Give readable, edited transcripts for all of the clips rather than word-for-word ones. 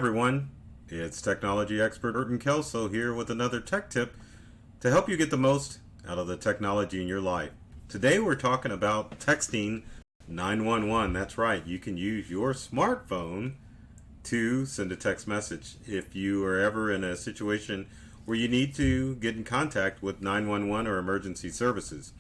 everyone, it's technology expert Burton Kelso here with another tech tip to help you get the most out of the technology in your life. Today we're talking about texting 911. That's right, you can use your smartphone to send a text message if you are ever in a situation where you need to get in contact with 911 or emergency services.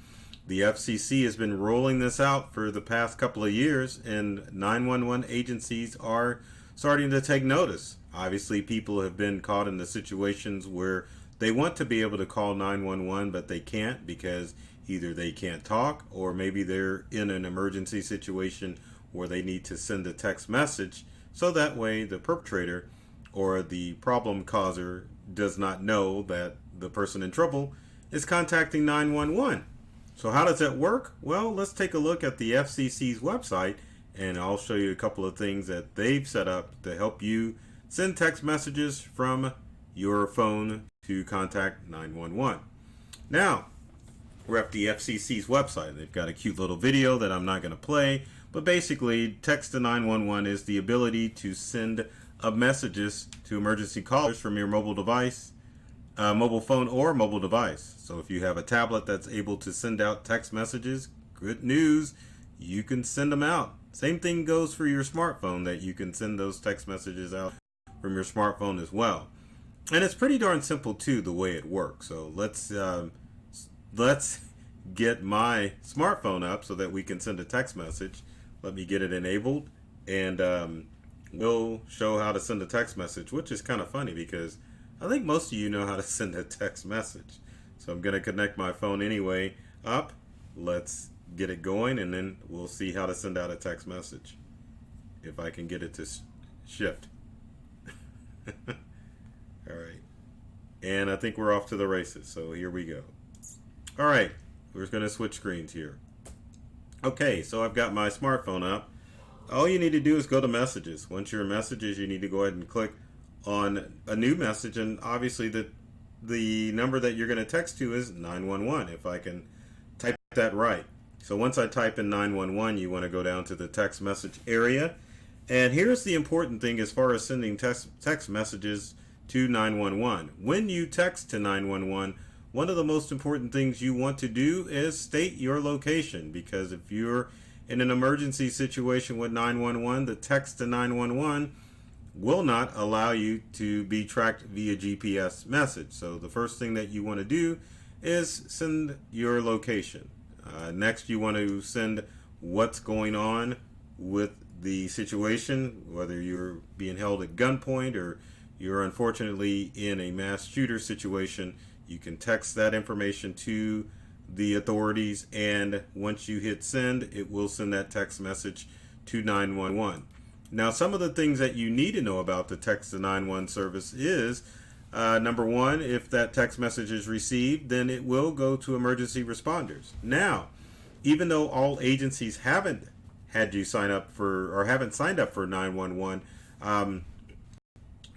The FCC has been rolling this out for the past couple of years, and 911 agencies are starting to take notice. Obviously, people have been caught in the situations where they want to be able to call 911, but they can't because either they can't talk or maybe they're in an emergency situation where they need to send a text message so that way the perpetrator or the problem causer does not know that the person in trouble is contacting 911. So how does that work? Well, let's take a look at the FCC's website and I'll show you a couple of things that they've set up to help you send text messages from your phone to contact 911. Now, we're at the FCC's website. They've got a cute little video that I'm not going to play, but basically text to 911 is the ability to send messages to emergency callers from your mobile device, mobile phone or mobile device. So if you have a tablet that's able to send out text messages, good news, you can send them out. Same thing goes for your smartphone, that you can send those text messages out from your smartphone as well. And it's pretty darn simple too, the way it works. So let's get my smartphone up so that we can send a text message. Let me get it enabled, and we'll show how to send a text message, which is kind of funny because I think most of you know how to send a text message. So I'm going to connect my phone anyway up. Let's get it going, and then we'll see how to send out a text message. If I can get it to shift. All right. And I think we're off to the races. So here we go. All right. We're going to switch screens here. Okay, so I've got my smartphone up. All you need to do is go to messages. Once you're in messages, you need to go ahead and click on a new message, and obviously the number that you're going to text to is 911, if I can type that right. So once I type in 911, you want to go down to the text message area, and here's the important thing as far as sending text messages to 911. When you text to 911, one of the most important things you want to do is state your location, because if you're in an emergency situation with 911, the text to 911 will not allow you to be tracked via GPS message. So the first thing that you want to do is send your location. Next, you want to send what's going on with the situation, whether you're being held at gunpoint or you're unfortunately in a mass shooter situation. You can text that information to the authorities, and once you hit send, it will send that text message to 911. Now, some of the things that you need to know about the text to 911 service is, number one, if that text message is received, then it will go to emergency responders. Now, even though all agencies haven't had you sign up for, or haven't signed up for 911,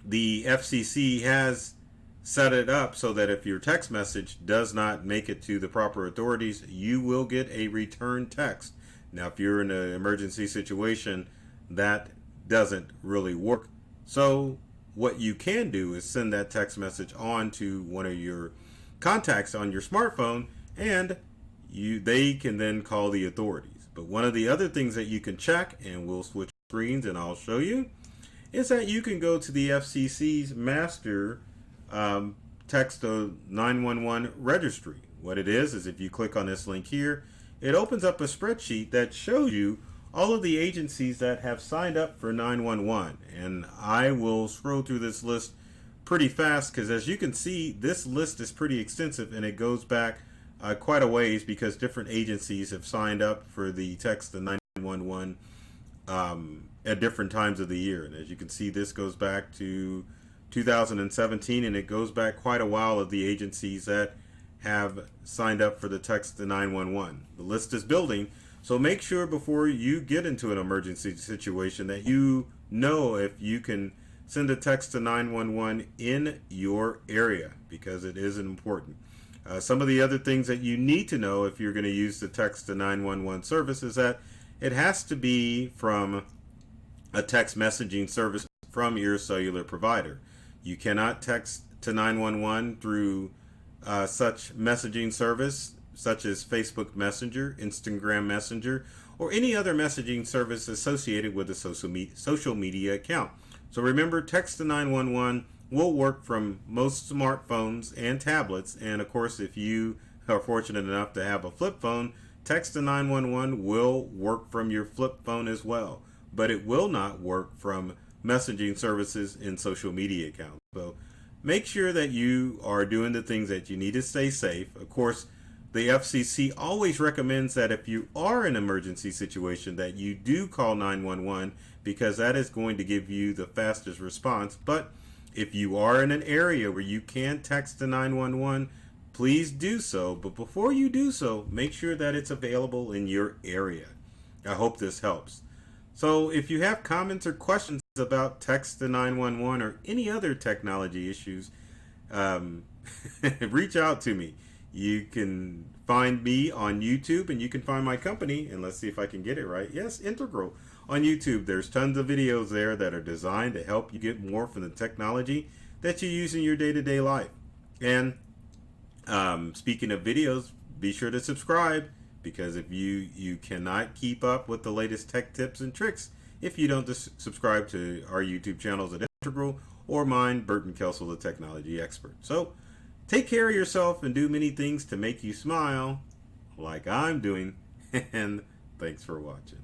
the FCC has set it up so that if your text message does not make it to the proper authorities, you will get a return text. Now, if you're in an emergency situation, that doesn't really work. So what you can do is send that text message on to one of your contacts on your smartphone, and they can then call the authorities. But one of the other things that you can check, and we'll switch screens and I'll show you, is that you can go to the FCC's Master Text 911 registry. What it is if you click on this link here, it opens up a spreadsheet that shows you all of the agencies that have signed up for 911. And I will scroll through this list pretty fast because, as you can see, this list is pretty extensive and it goes back quite a ways, because different agencies have signed up for the text to 911 at different times of the year. And as you can see, this goes back to 2017, and it goes back quite a while of the agencies that have signed up for the text to 911. The list is building, so make sure before you get into an emergency situation that you know if you can send a text to 911 in your area, because it is important. Some of the other things that you need to know if you're going to use the text to 911 service is that it has to be from a text messaging service from your cellular provider. You cannot text to 911 through such messaging service such as Facebook Messenger, Instagram Messenger, or any other messaging service associated with a social media account. So remember, text to 911 will work from most smartphones and tablets, and of course if you are fortunate enough to have a flip phone, text to 911 will work from your flip phone as well, but it will not work from messaging services and social media accounts. So make sure that you are doing the things that you need to stay safe. Of course, the FCC always recommends that if you are in an emergency situation that you do call 911, because that is going to give you the fastest response. But if you are in an area where you can text to 911, please do so. But before you do so, make sure that it's available in your area. I hope this helps. So if you have comments or questions about text to 911 or any other technology issues, reach out to me. You can find me on YouTube, and you can find my company, and let's see if I can get it right. Yes, Integral on YouTube. There's tons of videos there that are designed to help you get more from the technology that you use in your day-to-day life. And speaking of videos, be sure to subscribe, because if you cannot keep up with the latest tech tips and tricks if you don't subscribe to our YouTube channels at Integral or mine, Burton Kelso, the technology expert. So take care of yourself and do many things to make you smile, like I'm doing, and thanks for watching.